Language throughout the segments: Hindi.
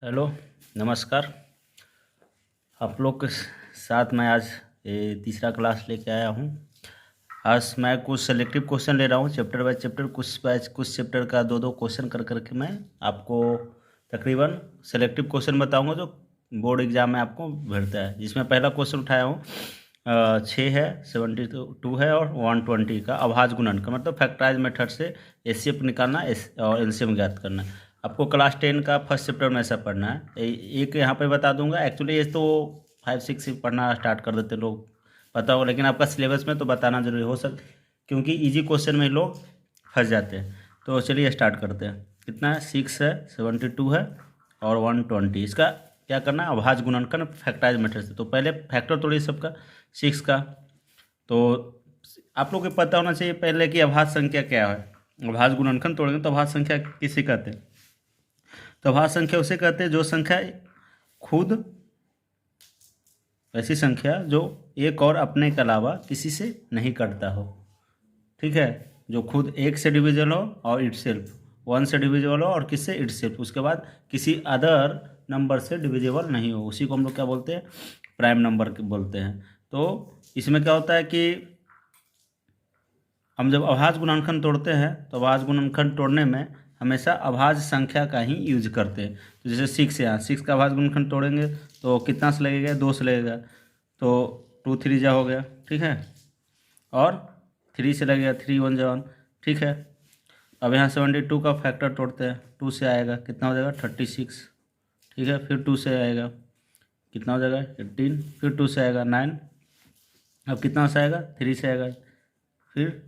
हेलो, नमस्कार। आप लोग के साथ मैं आज तीसरा क्लास लेके आया हूँ। आज मैं कुछ सेलेक्टिव क्वेश्चन ले रहा हूँ, चैप्टर बाय चैप्टर, कुछ चैप्टर का दो दो क्वेश्चन कर करके मैं आपको तकरीबन सेलेक्टिव क्वेश्चन बताऊँगा जो बोर्ड एग्जाम में आपको भेजता है। जिसमें पहला क्वेश्चन उठाया हूँ 6 है, 72 है और 120 का अभाज्य गुणन का मतलब फैक्टराइज मेथड से एचसीएफ निकालना और एलसीएम ज्ञात करना। आपको क्लास 10 का फर्स्ट चैप्टर में ऐसा पढ़ना है। एक यहाँ पे बता दूंगा, एक्चुअली ये तो 5-6 से पढ़ना स्टार्ट कर देते लोग, पता हो, लेकिन आपका सिलेबस में तो बताना जरूरी हो सकता, क्योंकि इजी क्वेश्चन में लोग फंस जाते हैं। तो चलिए स्टार्ट करते हैं। कितना है? 6 है, 72 है और 120। इसका क्या करना है? अभाज्य गुणनखंड फैक्टराइज मेथड से। तो पहले फैक्टर तोड़िए सबका 6 का। तो आप लोग को पता होना चाहिए पहले कि अभाज्य संख्या क्या है। अभाज्य गुणनखंड तोड़ेंगे तो अभाज्य संख्या किसे कहते हैं? तो अभाज्य संख्या उसे कहते हैं जो संख्या खुद, ऐसी संख्या जो एक और अपने के अलावा किसी से नहीं कटता हो। ठीक है, जो खुद एक से डिविजिबल हो और इटसेल्फ, 1 से डिविजिबल हो और किससे? इटसेल्फ। उसके बाद किसी अदर नंबर से डिविजिबल नहीं हो, उसी को हम लोग क्या बोलते हैं? प्राइम नंबर बोलते हैं। तो इसमें क्या होता है कि हम जब अभाज्य गुणनखंड तोड़ते हैं तो अभाज्य गुणनखंड तोड़ने में हमेशा अभाज्य संख्या का ही यूज करते हैं। तो जैसे 6 है, 6 का अभाज्य गुणनखंड तोड़ेंगे तो कितना से लगेगा? 2 से लगेगा, तो 2 3 जा हो गया, ठीक है। और 3 से लगेगा, 3 1 जा 1, ठीक है। अब यहाँ 72 का फैक्टर तोड़ते हैं, 2 से आएगा, कितना हो जाएगा? 36, ठीक है। फिर 2 से आएगा, कितना हो जाएगा? 18, फिर 2 से आएगा 9, अब कितना से आएगा? 3 से आएगा, फिर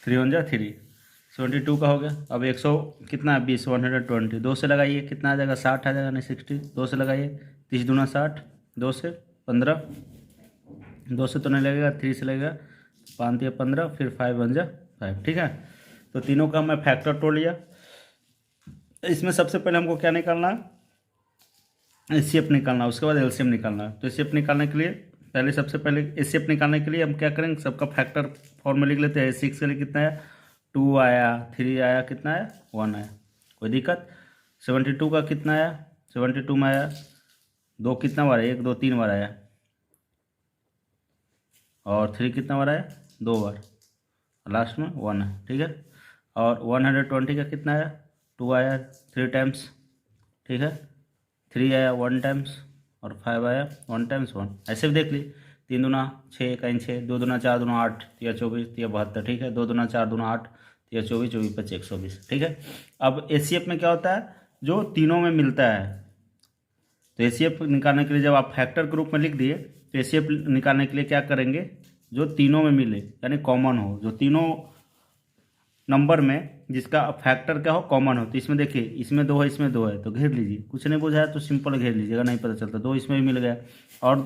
3 1 जा 3, 72 का हो गया। अब 100 कितना है? 20, 120, 2 से लगाइए, कितना आ जाएगा? 60 आ जाएगा, नहीं 60, 2 से लगाइए, 30 दूना 60, 2 से 15, 2 से तो नहीं लगेगा, 3 से लगेगा, 5 या 15, फिर 5 1 जा 5, ठीक है। तो तीनों का मैं फैक्टर तोड़ लिया। इसमें सबसे पहले हमको क्या निकालना है? एचसीएफ निकालना, उसके बाद एलसीएम निकालना। तो एचसीएफ निकालने के लिए पहले, सबसे पहले एचसीएफ निकालने के लिए हम क्या करेंगे? सबका फैक्टर फॉर्म में लिख लेते हैं। 6 के लिए कितना है? 2 आया, 3 आया, कितना है? 1 आया, कोई दिक्कत। 72 का कितना आया? 72 में आया 2, कितना बार? 1 2 3 बार आया, और 3 कितना बार आया? 2 बार, लास्ट में 1 है, ठीक है। और 120 का कितना आया? 2 आया 3 टाइम्स, ठीक है। 3 आया 1 टाइम्स और 5 आया 1 टाइम्स 1। ऐसे भी देख ली, 3 दूना 6, कहीं 6, 2 दूना 4 दूना 8, 3 24, 3 72, ठीक है। 2 दूना 4 दूना 8, 3 24, 24 25 120, ठीक है। अब एचसीएफ में क्या होता है? जो तीनों में मिलता है। तो एचसीएफ निकालने के लिए जब आप फैक्टर के रूप में लिख दिए, तो एचसीएफ निकालने के लिए क्या करेंगे? जो तीनों में मिले, यानी कॉमन हो, जो तीनों नंबर में जिसका फैक्टर क्या हो? कॉमन हो। तो इसमें देखिए, इसमें 2 है, इसमें 2 है, तो घेर लीजिए। कुछ नहीं बुझाया तो सिंपल घेर लीजिएगा, नहीं पता चलता। 2 इसमें भी मिल गया, और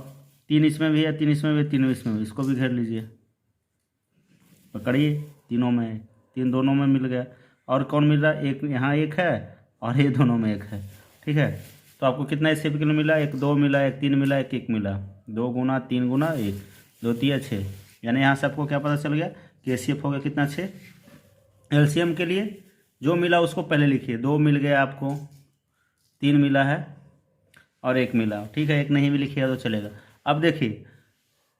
3 इसमें भी है, 3 इसमें भी, 3 इसमें भी, इसको भी घेर लीजिए। पकड़िए, तीनों में है, 3 दोनों में मिल गया। और कौन मिल रहा है? एक यहाँ एक है और ये दोनों में एक है, ठीक है। तो आपको कितना एचसीएफ के लिए मिला? 1 2 मिला, 1 3 मिला, 1 1 मिला, 2 गुना 3 गुना 1, 2 3 6, यानी यहाँ से आपको क्या पता चल गया कि एचसीएफ हो गया कितना? 6। एलसीएम के लिए जो मिला उसको पहले लिखिए। 2 मिल गया आपको, 3 मिला है और 1 मिला, ठीक है। 1 नहीं भी लिखिएगा तो चलेगा। अब देखिए,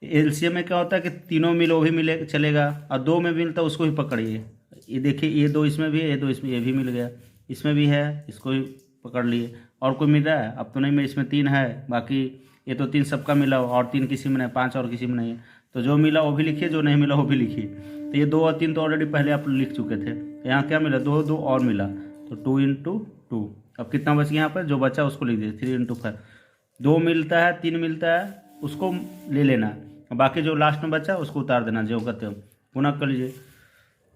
एलसीएम में क्या होता है कि तीनों मिले वो भी मिले चलेगा, और 2 में भी मिलता है उसको भी पकड़िए। ये देखिए, ये 2 इसमें भी है, ये 2 इसमें, ये भी मिल गया, इसमें भी है, इसको भी पकड़ लिए। और कोई मिल रहा है? अब तो नहीं मिला, इसमें 3 है, बाकी ये तो 3 सबका मिला और 3 किसी में नहीं, 5 और किसी में नहीं है। तो जो मिला वो भी लिखिए, जो नहीं मिला वो भी लिखिए। तो ये 2 और 3 तो ऑलरेडी पहले आप लिख चुके थे। तो यहाँ क्या मिला? 2 2 और मिला, तो 2 × 2। अब कितना बच गया यहाँ पर? जो बचा उसको लिख दीजिए, 3 × 5। 2 मिलता है, 3 मिलता है, उसको ले लेना, बाकी जो लास्ट में बचा उसको उतार देना, जो कहते हो गुना कर लीजिए।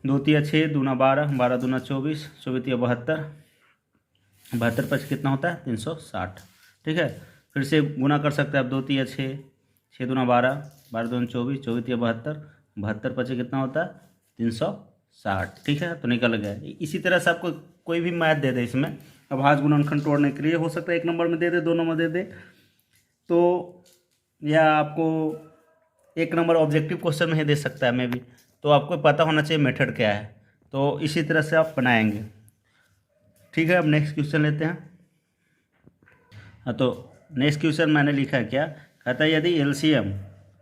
2 3 6, दूना 12, 12 दूना 24, 24 3 72, 72 5 कितना होता है? 360, ठीक है। फिर से गुना कर सकते हैं आप। 2 3 6, 6 दूना 12, 12 दूना 24, 24 3 72, 72 5 कितना होता है? 360, ठीक है। तो निकल गया। इसी तरह से आपको कोई भी मैथ दे दे इसमें अभाज्य गुणनखंड तोड़ने के लिए, हो सकता है 1 नंबर में दे दे, 2 नंबर दे दे, तो या आपको 1 नंबर ऑब्जेक्टिव क्वेश्चन में ही दे सकता है, मैं भी। तो आपको पता होना चाहिए मेथड क्या है, तो इसी तरह से आप बनाएंगे, ठीक है। अब नेक्स्ट क्वेश्चन लेते हैं। हाँ, तो नेक्स्ट क्वेश्चन मैंने लिखा है क्या, कहता है यदि एलसीएम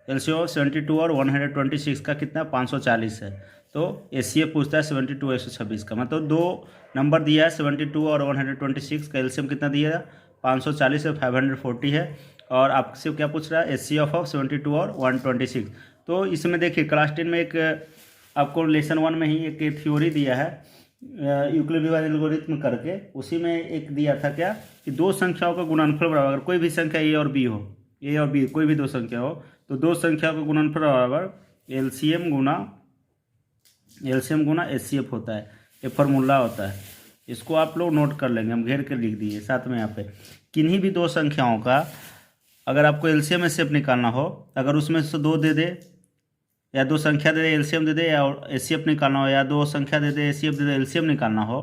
ऑफ 72 और 126 का कितना 540 है, तो एचसीएफ पूछता है 72 126 का। मतलब दो नंबर दिया है 72 और 126 का एलसीएम कितना दिया है 540 और 540 है, और आपसे क्या पूछ रहा है एचसीएफ ऑफ 72 और 126। तो इसमें देखिए क्लास 10 में एक आपको लेसन 1 में ही एक थ्योरी दिया है यूक्लिड डिवाइड एल्गोरिथम करके, उसी में एक दिया था क्या कि दो संख्याओं का गुणनफल बराबर, अगर कोई भी संख्या ए और बी हो, ए और बी कोई भी दो संख्या हो, तो दो संख्याओं का गुणनफल बराबर एलसीएम गुना एचसीएफ होता है। ये फार्मूला होता है, इसको आप लोग नोट कर लेंगे, हम घेर के लिख दिए साथ में यहाँ पे। किन्हीं भी दो संख्याओं का अगर आपको एलसीएम एचसीएफ निकालना हो, अगर उसमें से दो दे दे या दो संख्या दे दे एलसीएम दे दे, या एचसीएफ निकालना हो, या दो संख्या दे दे एचसीएफ दे दे एलसीएम निकालना हो,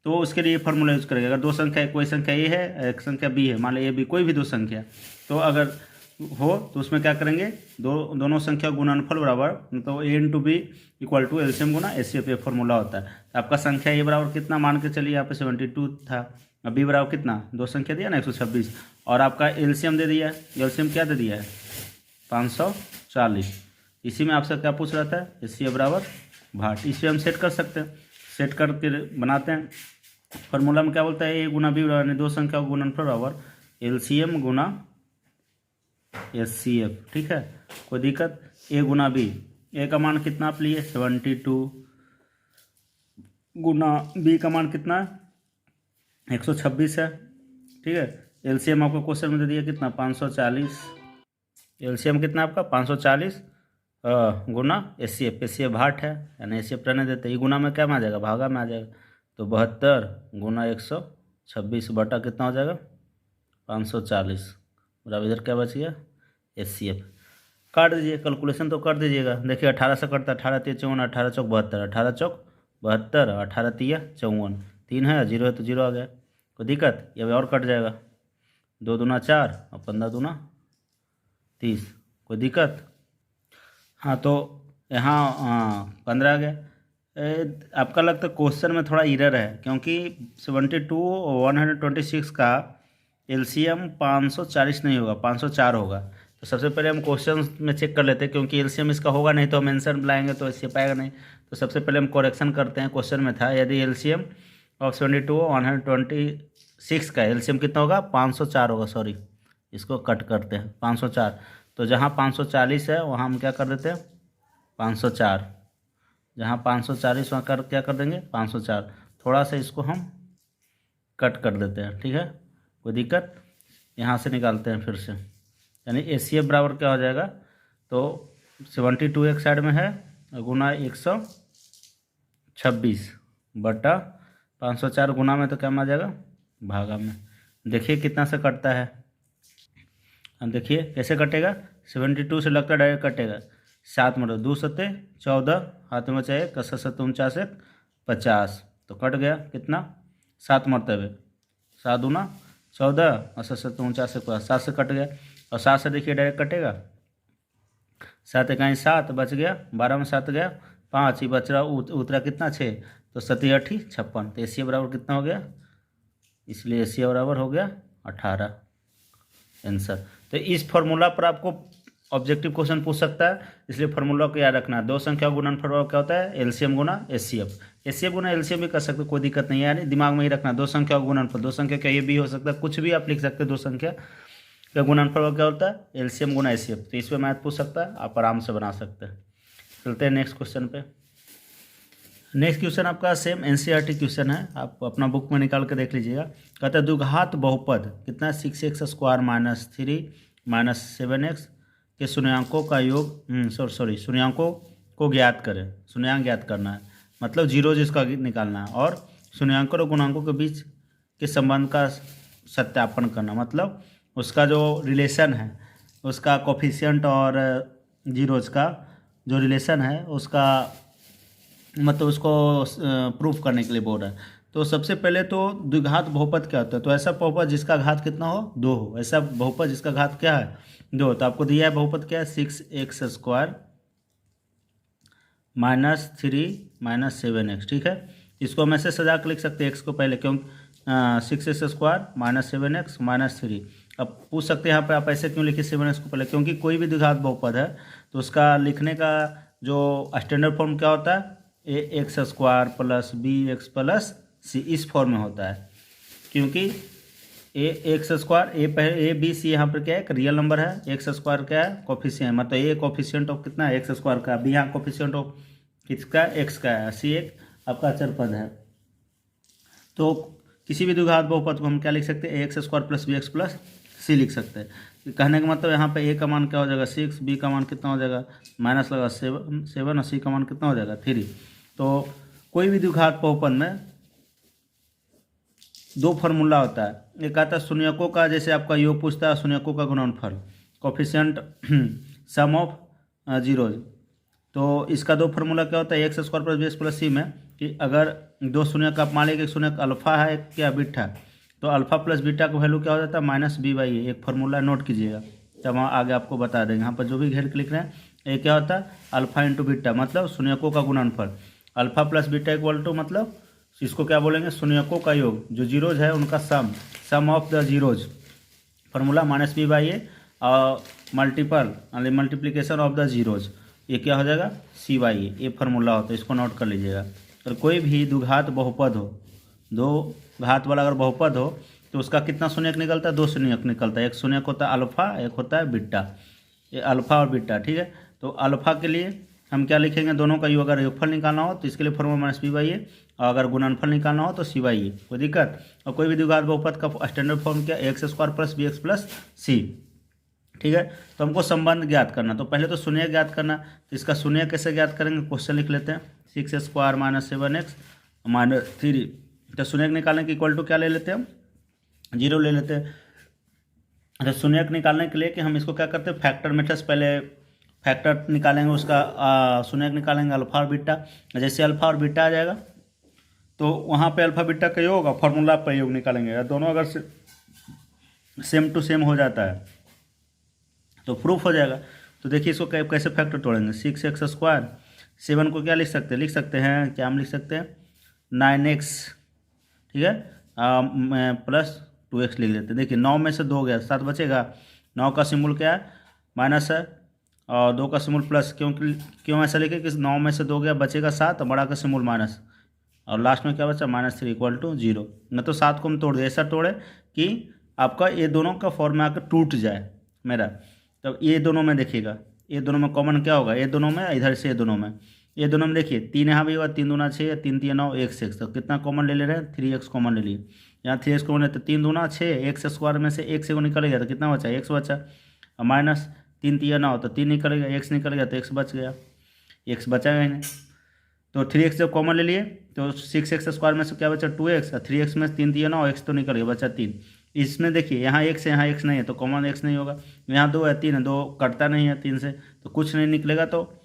तो उसके लिए फार्मूला यूज करेंगे। अगर दो संख्या, कोई संख्या ए है एक संख्या बी है, मान लो ए बी कोई भी दो संख्या, तो अगर हो तो उसमें क्या करेंगे दोनों संख्या गुणनफल बराबर, तो a into b equal to LCM गुना एचसीएफ, ये फार्मूला होता है। तो आपका संख्या ए बराबर कितना मान के चलिए, यहाँ पे 72 था, अब बी बराबर कितना दो संख्या दिया ना 126, और आपका एलसीएम दे दिया है, एलसीएम क्या दे दिया है 540। इसी में आपसे क्या पूछ रहा था एचसीएफ बराबर भाट, इस पर हम सेट कर सकते हैं, सेट करके बनाते हैं। फार्मूला में क्या बोलता है ए गुना बी बराबर, दो संख्या का गुणनफल बराबर एलसीएम गुना एचसीएफ। ठीक है, कोई दिक्कत। ए गुना बी, ए का मान कितना आप लिए 72 गुना बी का मान कितना 126 है। ठीक है, एलसीएम आपको क्वेश्चन में दे दिया कितना 540, एलसीएम कितना आपका 540 गुना एचसीएफ, एचसीएफ भाट है यानी एचसीएफ रहने देते, ये गुना में क्या में आ जाएगा भागा में आ जाएगा, तो 72 गुना 126 बटा कितना हो जाएगा 540 बराबर, इधर क्या बच गया एचसीएफ। काट दीजिए, कैलकुलेशन तो कर दीजिएगा। देखिए 18 से कटता है, 18 3 54, 18 चौक 72, 18 चौक 72, 18 3 54, 3 है 0 है तो 0 आ गया, कोई दिक्कत। ये और कट जाएगा, 2 दूना 4 और 15 दूना 30, कोई दिक्कत। हाँ, तो यहाँ 15 आ गया। आपका लगता है क्वेश्चन में थोड़ा इरर है, क्योंकि 72 और 126 का एलसीएम 540 नहीं होगा 504 होगा। तो सबसे पहले हम क्वेश्चन में चेक कर लेते हैं, क्योंकि एलसीएम इसका होगा नहीं तो हम आंसर लाएंगे तो इससे पाएगा नहीं। तो सबसे पहले हम करेक्शन करते हैं, क्वेश्चन में था यदि एलसीएम ऑफ 72 और 126 का एलसीएम कितना होगा 504 होगा, सॉरी इसको कट करते हैं 504। तो जहाँ 540 है वहाँ हम क्या कर देते हैं 504, जहाँ 540 वहाँ कर क्या कर देंगे 504, थोड़ा सा इसको हम कट कर देते हैं। ठीक है, कोई दिक्कत। यहाँ से निकालते हैं फिर से, यानी एचसीएफ बराबर क्या हो जाएगा, तो 72 एक साइड में है गुना 126 बटा 504 गुना में तो क्या में आ जाएगा भागा में। देखिए कितना से कटता है, अब देखिए कैसे कटेगा, 72 से लगता डायरेक्ट कटेगा, 7 मतलब 2 सत्ते 14, हाथ में बचा 1, 7 49 1 50, तो कट गया कितना 7 मरतबे, 7 दूना 14 और 7 49 7 से कट गया, और 7 से देखिए डायरेक्ट कटेगा, 7 इकाई 7 बच गया, 12 में 7 गया 5 ही बच रहा, उतरा कितना 6, तो 7 8 56, तो एसीए बराबर कितना हो गया, इसलिए एसीए बराबर हो गया 18 आंसर। तो इस फार्मूला पर आपको ऑब्जेक्टिव क्वेश्चन पूछ सकता है, इसलिए फार्मूला को याद रखना। दो संख्या गुणनफल क्या होता है एलसीएम गुना एचसीएफ, एचसीएफ गुना एलसीएम भी कर सकते हो, कोई दिक्कत नहीं है, यानी दिमाग में ही रखना दो संख्या गुणनफल, दो संख्या क्या ये भी हो सकता है, कुछ भी आप लिख सकते हैं, दो संख्या का गुणनफल क्या होता है एलसीएम गुना एचसीएफ। तो इस पर मैथ पूछ सकता है, आप आराम से बना सकते हैं। चलते हैं नेक्स्ट क्वेश्चन पे। नेक्स्ट क्वेश्चन आपका सेम एनसीईआरटी क्वेश्चन है, आप अपना बुक में निकाल के देख लीजिएगा। कहता है द्विघात बहुपद कितना 6x square minus 3 minus 7x के शून्यांकों का योग शून्यांकों को ज्ञात करें। शून्यांक ज्ञात करना है, मतलब जीरो जिसका निकालना है, और शून्यांकों और गुणांकों के बीच के संबंध का सत्यापन करना, मतलब उसका जो रिलेशन है उसका कोफिशिएंट और जीरोज का जो रिलेशन है उसका मतलब उसको प्रूफ करने के लिए बोल रहा है। तो सबसे पहले तो द्विघात बहुपद क्या होता है, तो ऐसा बहुपद जिसका घात कितना हो 2 हो, ऐसा बहुपद जिसका घात क्या है 2। तो आपको दिया है बहुपद क्या है 6x square minus 3 minus 7x। ठीक है, इसको हम ऐसे सजा कर लिख सकते हैं x को पहले, 6x² माइनस 7x माइनस 3। अब पूछ सकते हैं यहाँ पे आप ऐसे क्यों लिखे 7x को पहले, क्योंकि कोई भी द्विघात बहुपद है तो उसका लिखने का जो स्टैंडर्ड फॉर्म क्या होता है, ax² plus bx plus c, इस फॉर्म में होता है। क्योंकि ax², ए बी सी यहाँ पर क्या है, एक रियल नंबर है, x² क्या है, कोफिशिएंट, मतलब ए कोफिशिएंट ऑफ कितना है, x² का, बी यहाँ कोफिशिएंट ऑफ किसका, x का है, सी एक आपका अचर पद है। तो किसी भी द्विघात बहुपद को हम क्या लिख सकते हैं, ax² plus bx plus c लिख सकते हैं। कहने का मतलब यहाँ पे a का मान क्या हो जाएगा 6, b का मान कितना हो जाएगा माइनस लगा 7 और c का मान कितना हो जाएगा 3। तो कोई भी द्विघात बहुपद में दो फार्मूला होता है, एक आता है शून्यकों का, जैसे आपका योग पूछता है शून्यकों का गुणनफल, कोफिशिएंट सम ऑफ जीरोज। तो इसका दो फार्मूला क्या होता है, x² plus bx plus c में, कि अगर दो शून्य का आप मान लीजिए, एक शून्य अल्फा है, एक क्या बीटा, तो अल्फा प्लस बीटा का वैल्यू क्या हो जाता है माइनस b/a। एक फार्मूला नोट कीजिएगा, तब वहाँ आगे आपको बता देंगे। यहाँ पर जो भी घेर के लिख रहे हैं, ये क्या होता है अल्फा इंटू बीटा, मतलब शून्यकों का गुणनफल। Alpha plus beta equal to मतलब इसको क्या बोलेंगे, शून्यकों का योग, जो जीरोज है उनका sum of the zeros, formula minus b/a और मल्टीप्लिकेशन ऑफ द जीरोज, ये क्या हो जाएगा c/a, ये फार्मूला होता है, इसको नोट कर लीजिएगा। और कोई भी द्विघात बहुपद हो, दो घात वाला अगर बहुपद हो तो उसका कितना शून्यक निकलता है, दो शून्यक निकलता है, एक शून्यक होता है अल्फा, एक होता है बीटा, ये अल्फा और बीटा, ठीक है। तो अल्फा के लिए हम क्या लिखेंगे, दोनों का योग, अगर योगफल निकालना हो तो इसके लिए फॉर्मूला माइनस b/a, और अगर गुणनफल निकालना हो तो c/a, कोई दिक्कत। और कोई भी द्विघात बहुपद का स्टैंडर्ड फॉर्म क्या, x² plus bx plus c, ठीक है। तो हमको संबंध ज्ञात करना, तो पहले तो शून्य ज्ञात करना, तो इसका शून्य कैसे ज्ञात करेंगे, क्वेश्चन लिख लेते हैं, 6x² माइनस 7x माइनस 3। तो शून्य निकालने के इक्वल टू क्या ले लेते हैं हम, 0 ले लेते हैं। तो शून्य निकालने के लिए कि हम इसको क्या करते हैं, फैक्टर मेथड, पहले फैक्टर निकालेंगे उसका, शून्य निकालेंगे अल्फा और बीटा। जैसे अल्फा और बीटा आ जाएगा तो वहाँ पे अल्फा बीटा का योग और फार्मूला पर योग निकालेंगे, दोनों अगर सेम टू सेम हो जाता है तो प्रूफ हो जाएगा। तो देखिए इसको कैसे फैक्टर तोड़ेंगे, 6x², 7 को क्या लिख सकते हैं, क्या हम लिख सकते हैं 9x, ठीक है, प्लस 2x लिख लेते हैं। देखिए 9 में से 2 गया, 7 बचेगा, 9 का सिम्बल क्या है माइनस है, और 2 का सिम्बल प्लस, क्यों ऐसा लिखे कि 9 में से 2 गया, बचेगा 7, बड़ा का सिम्बल माइनस, और लास्ट में क्या बचा -3 इक्वल टू 0। न तो 7 को हम तोड़ दें, ऐसा तोड़े कि आपका ये दोनों का फॉर्म में आकर टूट जाए मेरा। तब ये दोनों में देखिएगा, ये दोनों में कॉमन क्या होगा, ये दोनों में, इधर से ये दोनों में देखिए 3 यहाँ भी होगा, 3 दूना 6, 3 3 9, 1 तो कितना कॉमन ले रहे हैं, 3x कॉमन ले लिए। यहाँ 3x कॉमन है तो 3 दूना 6, x² में से 1 से वो निकल गया तो कितना बचा, x बचा, और माइनस 3 3 9 तो 3 निकल गया, x निकल गया तो x बच गया, x बचा ही नहीं। तो 3x जब कॉमन ले लिए तो 6x² में से क्या बचा 2x, और 3x में 3 3 9, x तो निकल गया, बचा 3। इसमें देखिए यहाँ x है, यहाँ x नहीं है, तो कॉमन x नहीं होगा, यहाँ 2 है, 3 है, 2 कटता नहीं है 3 से, तो कुछ नहीं निकलेगा, तो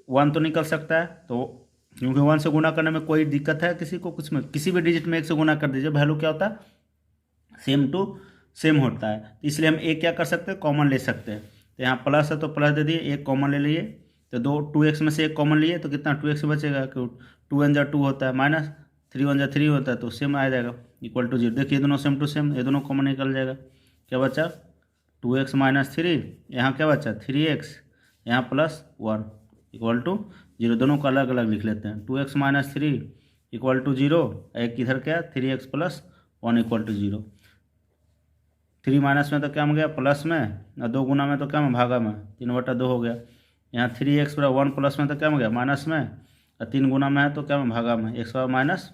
1 तो निकल सकता है। तो क्योंकि 1 से गुना करने में कोई दिक्कत है किसी को, कुछ में किसी भी डिजिट में 1 से गुना कर दीजिए, वैल्यू क्या होता है सेम टू सेम होता है। तो इसलिए हम एक क्या कर सकते हैं, कॉमन ले सकते हैं। तो यहाँ प्लस है तो प्लस दे दिए, एक कॉमन ले लिए, तो 2x में से एक कॉमन लिए तो कितना 2x बचेगा, 2 1 2 होता है, माइनस 3 1 3 होता है, तो सेम आ जाएगा इक्वल टू 0। देखिए दोनों सेम टू सेम, ये दोनों कॉमन निकल जाएगा, क्या बचा 2x माइनस 3, यहाँ क्या बचा 3x, यहाँ प्लस 1 इक्वल टू 0। दोनों को अलग अलग लिख लेते हैं, 2x माइनस 3 इक्वल टू 0, एक इधर क्या 3x plus 1 equal to 0। 3 minus में तो क्या हो गया प्लस में, और 2 गुना में तो क्या में भागा में, 3/2 हो गया। यहाँ 3x पूरा 1 प्लस में तो क्या हो गया माइनस में, और 3 गुना में है तो क्या में भागा में, x माइनस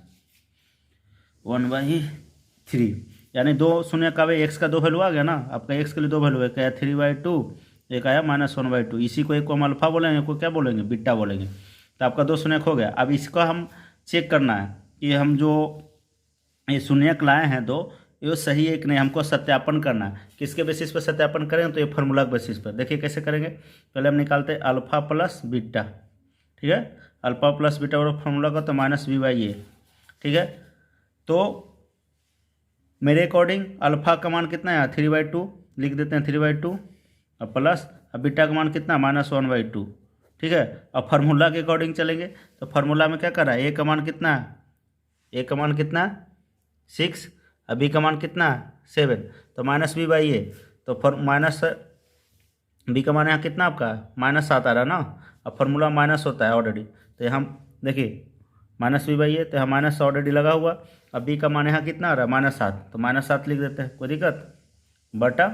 1/3, यानी 2 शून्य का भाई x का 2 वैल्यू आ गया ना, आपका x के लिए 2 वैल्यू है, क्या 3/2, एक आया -1/2। इसी को एक को हम अल्फा बोलेंगे, एक को क्या बोलेंगे बीटा बोलेंगे। तो आपका 2 शून्यक हो गया। अब इसका हम चेक करना है कि हम जो ये शून्यक लाए हैं 2, ये सही है कि नहीं, हमको सत्यापन करना है। किसके बेसिस पर सत्यापन करेंगे, तो ये फार्मूला के बेसिस पर। देखिए कैसे करेंगे, पहले हम निकालते हैं अल्फा प्लस बीटा, ठीक है, अल्फा प्लस बीटा और फार्मूला का तो -b/a, ठीक है। तो मेरे अकॉर्डिंग अल्फा का मान कितना है 3/2 लिख देते हैं, 3/2, और प्लस अब बीटा का मान कितना -1/2, ठीक है। अब फार्मूला के अकॉर्डिंग चलेंगे, तो फार्मूला में क्या कर रहा है, ए का मान कितना है, ए का मान कितना 6, अब बी का मान कितना है 7, तो माइनस बी बाई ए, तो फॉर माइनस बी का मान यहाँ कितना आपका -7 आ रहा है ना। अब फार्मूला माइनस होता है ऑलरेडी, तो यहाँ देखिए माइनस बी बाई ए, तो यहाँ माइनस ऑलरेडी लगा हुआ। अब बी का मान यहाँ कितना आ रहा है -7, तो -7 लिख देते हैं, कोई दिक्कत, बटा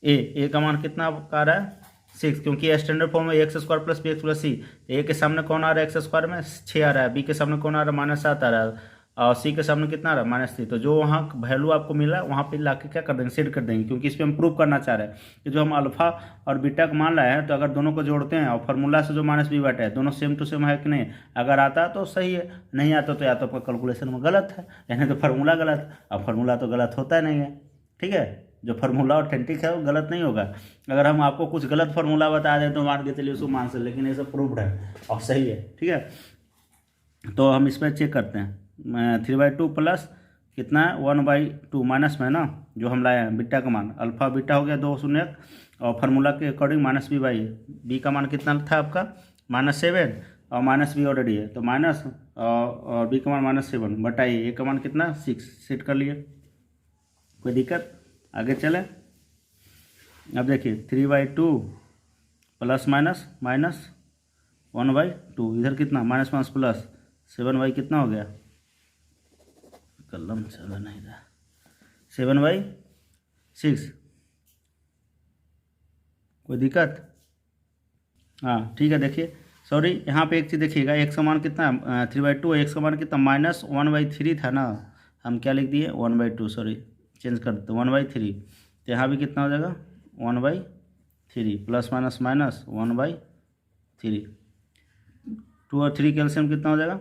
ए का मान कितना आ रहा है 6, क्योंकि स्टैंडर्ड फॉर्म में x² plus b x plus c. A के सामने कौन आ रहा है x² में 6 आ रहा है, बी के सामने कौन आ रहा है -7 आ रहा है, और सी के सामने कितना आ रहा है -3। तो जो वहाँ वैल्यू आपको मिला वहाँ पे ला के क्या कर देंगे, सेट कर देंगे, क्योंकि इस पर हम प्रूव करना चाह रहे हैं कि जो हम अल्फा और बीटा का मान लाए हैं, तो अगर दोनों को जोड़ते हैं और फार्मूला से जो -b बटा है दोनों सेम टू सेम है कि नहीं। अगर आता है तो सही है, नहीं आता तो या तो आपका कैलकुलेशन में गलत है, यानी तो फार्मूला गलत है। अब फार्मूला तो गलत होता ही नहीं है, ठीक है। जो फार्मूला ऑथेंटिक है वो गलत नहीं होगा। अगर हम आपको कुछ गलत फार्मूला बता दें तो मान के चलिए उसको मान सकते, लेकिन ये सब प्रूव्ड है और सही है, ठीक है। तो हम इसमें चेक करते हैं 3/2 प्लस कितना है 1/2 माइनस में ना, जो हम लाए हैं बीटा का मान, अल्फा बीटा हो गया 2 शून्य, और फार्मूला के अकॉर्डिंग -b बाई बी का मान कितना था आपका -7, और -b ऑलरेडी है, तो माइनस और बी का मान -7 बटा ए का मान कितना 6, सेट कर लिए, कोई दिक्कत। आगे चले, अब देखिए 3/2 प्लस माइनस माइनस 1/2, इधर कितना माइनस माइनस प्लस 7/, कितना हो गया, कलम चला नहीं रहा, 7/6, कोई दिक्कत। हाँ ठीक है, देखिए सॉरी यहाँ पे एक चीज़ देखिएगा, x का मान कितना 3/2, x का मान कितना -1/3 था ना, हम क्या लिख दिए 1/2, सॉरी चेंज कर देते 1/3, तो यहाँ भी कितना हो जाएगा 1/3 प्लस माइनस माइनस 1/3, 2 और 3 कैल्शियम कितना हो जाएगा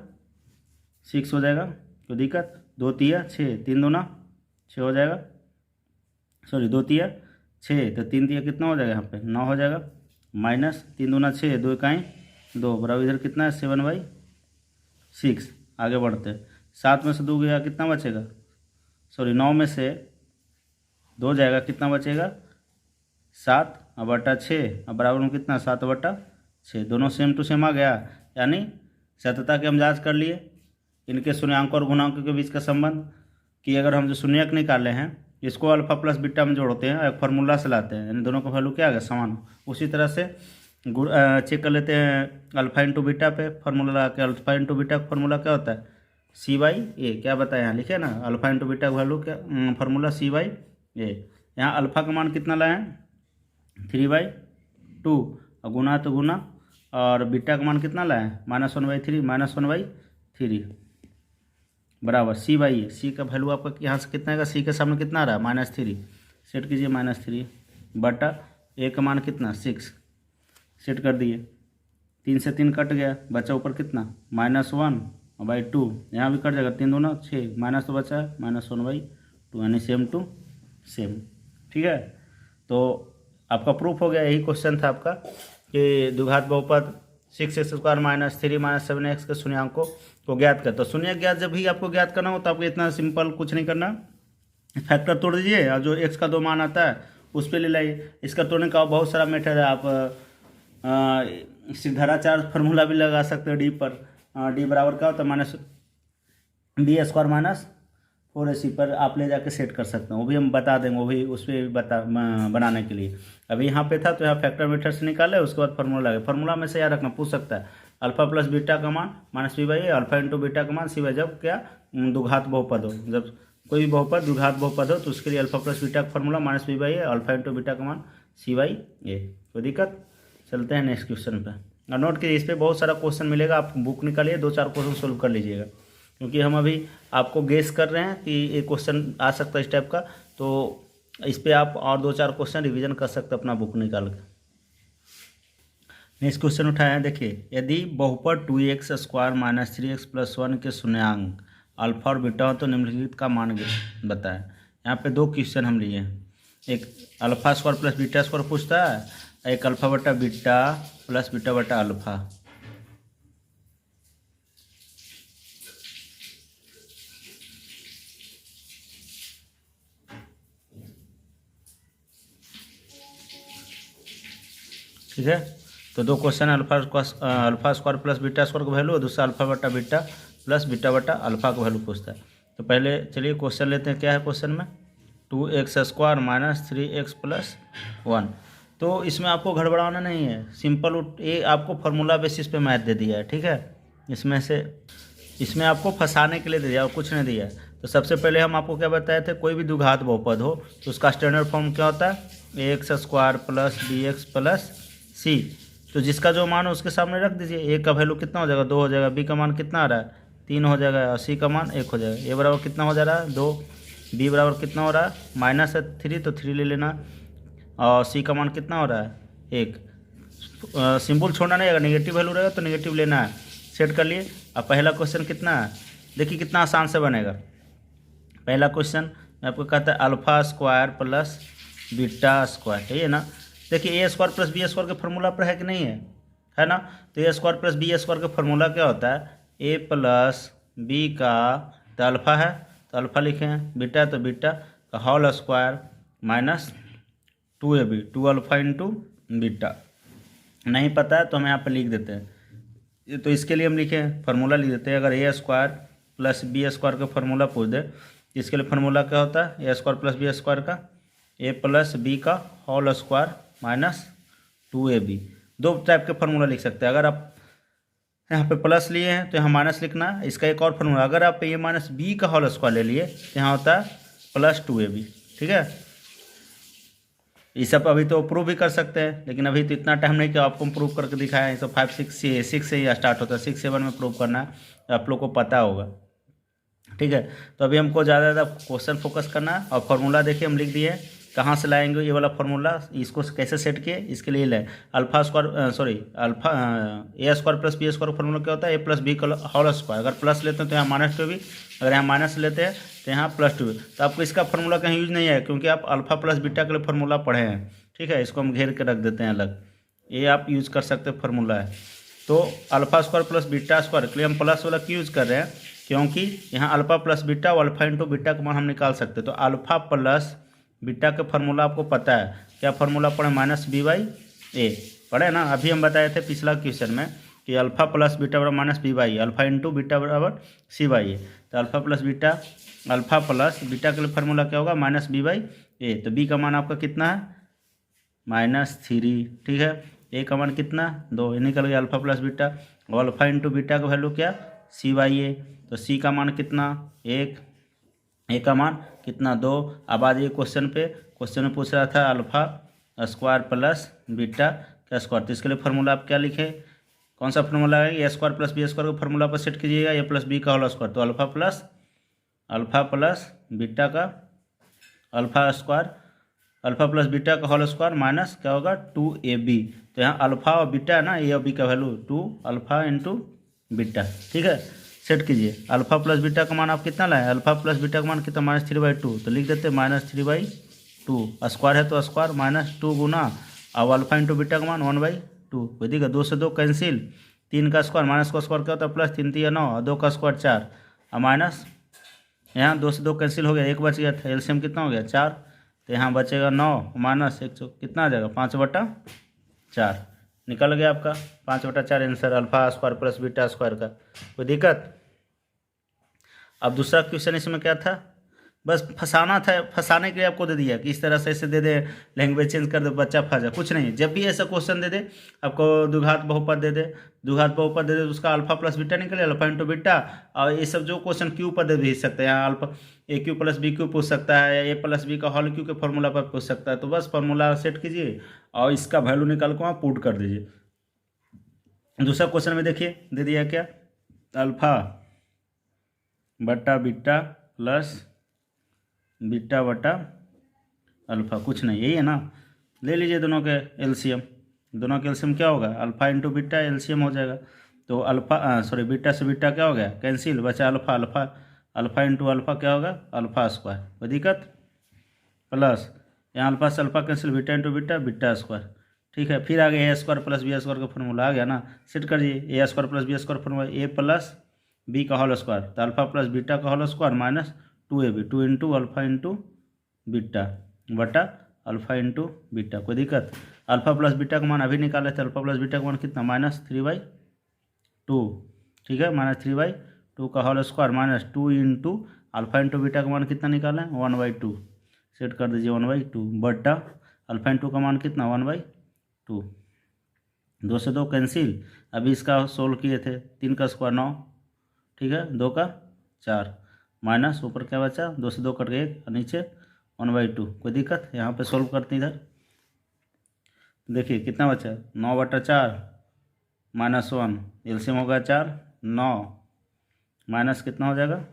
6 हो जाएगा, कोई दिक्कत। 2 तिया 6, 3 दूना 6 हो जाएगा, सॉरी 2 तिया 6, तो 3 तिया कितना हो जाएगा यहाँ पे 9 हो जाएगा, माइनस 3 दूना 6, 2 इकाई 2 बराबर, इधर कितना है 7/6। आगे बढ़ते हैं, 7 में से 2 गया कितना बचेगा, सॉरी 9 में से 2 जाएगा, कितना बचेगा 7 और बटा 6, और बराबर में कितना 7/6, दोनों सेम टू सेम आ गया। यानी सत्यता की हम जांच कर लिए इनके शून्यांक और गुणांक के बीच का संबंध, कि अगर हम जो शून्यक निकाले हैं इसको अल्फा प्लस बीटा में जोड़ते हैं, एक फार्मूला से लाते हैं, यानी दोनों का वैल्यू क्या आ गया समान। उसी तरह से चेक कर लेते हैं अल्फा इंटू बीटा पे फार्मूला लगा के, अल्फा इंटू बीटा का फार्मूला क्या होता है c/a, क्या बताया यहाँ लिखे ना, अल्फा इंटू बीटा का वैल्यू क्या फार्मूला c/a। यहाँ अल्फा का मान कितना लाए हैं 3/2, और गुना तो गुना, और बीटा का मान कितना लाए हैं -1/3 बराबर c/a। सी का वैल्यू आपका यहाँ से कितना आएगा, सी के सामने कितना आ रहा है -3, सेट कीजिए -3 बटा ए का मान कितना 6, सेट कर दिए, 3 से 3 कट गया, बचा ऊपर कितना -1/2, यहाँ भी कट जाएगा, 3 दूना 6, माइनस तो बचा है -1/2, यानी सेम टू सेम, ठीक है। तो आपका प्रूफ हो गया, यही क्वेश्चन था आपका कि द्विघात बहुपद 6x² -3 -7x के शून्यांकों को ज्ञात कर। तो शून्य ज्ञात जब भी आपको ज्ञात करना हो तो आपको इतना सिंपल कुछ नहीं करना, फैक्टर तोड़ दीजिए और जो x का 2 मान आता है उस पर ले लाइए। इसका तोड़ने का बहुत सारा मेथड है, आप सिद्धाराचार्य फार्मूला भी लगा सकते हो डी पर, डी बराबर क्या होता है -b² -4ac पर आप ले जाके सेट कर सकते हैं, वो भी हम बता देंगे, वो भी उस पर बनाने के लिए। अभी यहाँ पे था तो यहाँ फैक्टर मेथड से निकाले, उसके बाद फार्मूला लगे। फार्मूला में से याद रखना, पूछ सकता है अल्फा प्लस बीटा का मान -b/a, अल्फा इंटू बीटा का मान c/, जब क्या द्विघात बहुपद हो, जब कोई भी बहुपद द्विघात बहुपद हो तो उसके लिए अल्फा प्लस बीटा का formula -b/a, alpha into beta का मान c/a। कोई दिक्कत। चलते हैं नेक्स्ट क्वेश्चन पे, और नोट कीजिए इस पर बहुत सारा क्वेश्चन मिलेगा, आप बुक निकालिए 2-4 क्वेश्चन सोल्व कर लीजिएगा, क्योंकि हम अभी आपको गेस कर रहे हैं कि एक क्वेश्चन आ सकता है इस टाइप का, तो इस पर आप और 2-4 क्वेश्चन रिवीजन कर सकते हैं अपना बुक निकाल के। नेक्स्ट क्वेश्चन उठाया है, देखिए यदि बहुपद 2x² -3x + 1 के शून्यांक अल्फा और बीटा हो तो निम्नलिखित का मान बताएं। यहाँ पे 2 क्वेश्चन हम लिए हैं, एक अल्फा² + बीटा² पूछता है, एक अल्फा बटा बीटा प्लस बीटा बटा अल्फा। ठीक है, तो 2 क्वेश्चन है, अल्फा² प्लस बीटा² का वैल्यू, और दूसरा अल्फा बटा बीटा प्लस बीटा बटा अल्फा का वैल्यू पूछता है। तो पहले चलिए क्वेश्चन लेते हैं। क्या है क्वेश्चन में? 2x² minus 3x+1। तो इसमें आपको गड़बड़ाना नहीं है, सिंपल ये आपको फार्मूला बेसिस पे मैथ दे दिया है, ठीक है। इसमें आपको फंसाने के लिए दे दिया और कुछ नहीं दिया है। तो सबसे पहले हम आपको क्या बताए थे, कोई भी द्विघात बहुपद हो तो उसका स्टैंडर्ड फॉर्म क्या होता है? ax² + bx + c। तो जिसका जो मान हो उसके सामने रख दीजिए। a का वैल्यू कितना हो जाएगा? 2 हो जाएगा। b का मान कितना आ रहा है? 3 हो जाएगा। और c का मान 1 हो जाएगा। a बराबर कितना हो जा रहा है? 2। b बराबर कितना हो रहा है? -3, तो 3 ले लेना। और c का मान कितना हो रहा है? 1। सिंबल छोड़ना नहीं, अगर नेगेटिव वैल्यू रहेगा तो नेगेटिव लेना है। सेट कर लिए। अब पहला क्वेश्चन कितना है, देखिए कितना आसान से बनेगा। पहला क्वेश्चन मैं आपको कहता है α² + β², ठीक है ना। देखिए a² + b² के फार्मूला पर है कि नहीं है ना। तो a² + b² का फार्मूला क्या होता है? a + b का तो अल्फ़ा है तो अल्फ़ा लिखे हैं, बीटा तो बीटा का whole square minus 2ab, 2α × beta. नहीं पता है तो हम यहाँ पर लिख देते हैं। तो इसके लिए हम लिखे फार्मूला लिख देते हैं। अगर a² + b² का फार्मूला पूछ दे, इसके लिए फार्मूला क्या होता है? a² + b² का a + b का होल स्क्वायर माइनस 2ab। दो टाइप के फार्मूला लिख सकते हैं। अगर आप यहाँ पे प्लस लिए हैं तो यहाँ माइनस लिखना है। इसका एक और फार्मूला, अगर आप a - b का होल स्क्वायर ले लिए तो यहाँ होता है +2ab, ठीक है। ये सब अभी तो प्रूव भी कर सकते हैं, लेकिन अभी तो इतना टाइम नहीं कि आपको प्रूव करके दिखाएं। ये सब 5, 6 से ही स्टार्ट होता है। 6, 7 में प्रूव करना है, तो आप लोग को पता होगा, ठीक है। तो अभी हमको ज़्यादा क्वेश्चन फोकस करना है। और फार्मूला देखिए हम लिख दिए। कहाँ से लाएंगे ये वाला फार्मूला, इसको कैसे सेट किए, इसके लिए लाए a² + b² फार्मूला क्या होता है? a + b का होल स्क्वायर। अगर प्लस लेते हैं तो यहाँ -2ab, अगर यहाँ माइनस लेते हैं तो यहाँ +2ab। तो आपको इसका फार्मूला कहीं यूज नहीं है, क्योंकि आप α + बीटा के लिए फार्मूला पढ़े हैं, ठीक है। इसको हम घेर के रख देते हैं अलग, ये आप यूज़ कर सकते फार्मूला है। तो α² + β² के लिए हम प्लस वाला क्यों यूज़ कर रहे हैं? क्योंकि यहाँ α + बीटा और α × बीटा का मान हम निकाल सकते हैं। तो α + बीटा का फार्मूला आपको पता है, क्या फार्मूला पढ़े? -b/a पढ़े ना। अभी हम बताए थे पिछला क्वेश्चन में कि α + बीटा बराबर -b/a, α × बीटा बराबर c/a। तो α + बीटा के लिए फार्मूला क्या होगा? -b/a। तो b का मान आपका कितना है? -3, ठीक है। a का मान कितना? 2, निकल गया α + बीटा। और α × बीटा का वैल्यू क्या? c/a। तो c का मान कितना? 1, a का मान कितना? 2। अब आ जाइए क्वेश्चन पे। क्वेश्चन में पूछ रहा था α² + बीटा का स्क्वायर। तो इसके लिए फार्मूला आप क्या लिखे? कौन सा फार्मूला है? a² + b² को फार्मूला पर सेट कीजिएगा, a + b का होल स्क्वायर। तो अल्फा प्लस बीटा का बीटा का होल स्क्वायर माइनस क्या होगा? 2ab। तो यहाँ अल्फा और बीटा है ना, ए और बी का वैल्यू 2α × बीटा, ठीक है। सेट कीजिए। अल्फा + बीटा का मान आप कितना लाए? अल्फा + बीटा का मान कितना? -3/2। तो लिख देते -3/2। स्क्वायर है तो स्क्वायर -2 गुना और अल्फा × बीटा का मान 1/2। कोई दिक्कत? 2 से 2 कैंसिल, 3 का स्क्वायर माइनस का स्क्वायर क्या होता है? +3 × 3 = 9 और 2 का स्क्वायर 4 और माइनस यहाँ 2 से 2 कैंसिल हो गया, 1 बच गया था। एलसीएम कितना हो गया? 4। तो यहाँ बचेगा 9 माइनस 1 कितना आ जाएगा? 5/4 निकल गया आपका 5/4 आंसर α² + β² का। कोई दिक्कत? अब दूसरा क्वेश्चन इसमें क्या था? बस फंसाना था, फंसाने के लिए आपको दे दिया कि इस तरह से ऐसे दे दे, लैंग्वेज चेंज कर दे, बच्चा फंस जाए। कुछ नहीं, जब भी ऐसा क्वेश्चन दे दे, आपको द्विघात बहुपद दे दे तो उसका अल्फा + बीटा निकले, अल्फा × बीटा। और ये सब जो क्वेश्चन क्यू पर दे भी सकते हैं, अल्फा AQ + BQ पूछ सकता है, या a + b का होल क्यू के फॉर्मूला पर पूछ सकता है। तो बस फार्मूला सेट कीजिए और इसका वैल्यू निकाल कर वहाँ पुट कर दीजिए। दूसरा क्वेश्चन में देखिए दे दिया क्या? अल्फा बटा बीटा प्लस बीटा बटा अल्फा, कुछ नहीं, यही है ना। ले लीजिए दोनों के एलसीएम। दोनों के एलसीएम क्या होगा? अल्फा × बीटा एलसीएम हो जाएगा। तो बीटा से बीटा क्या हो गया? कैंसिल, बचा अल्फा × अल्फा क्या होगा? α²। कोई दिक्कत? प्लस यहाँ अल्फा से अल्फा कैंसिल, बीटा × बीटा β², ठीक है। फिर आगे a² + b² का फॉर्मूला आ गया ना, सेट कर दिए। a² + b² formula a + b का होल स्क्वायर, तो अल्फा + बीटा का whole square minus 2ab, 2 × alpha × beta बटा अल्फा × बीटा। कोई दिक्कत? अल्फा + बीटा का मान अभी निकाले थे। अल्फा + बीटा का मान कितना? -3/2, ठीक है। -3/2 का whole square minus 2 × alpha into beta का मान कितना निकालें 1/2, सेट कर दीजिए 1/2 बटा अल्फा इंटू का मान कितना 1/2, 2 से 2 कैंसिल। अभी इसका सोल्व किए थे 3 का स्क्वायर 9, ठीक है, 2 का 4 माइनस ऊपर क्या बचा 2 से 2 कट गए 1 और नीचे 1/2। कोई दिक्कत, यहाँ पे सोल्व करते इधर, देखिए कितना बचा 9/4 -1, एलसीएम हो गया 4, 9 माइनस कितना हो जाएगा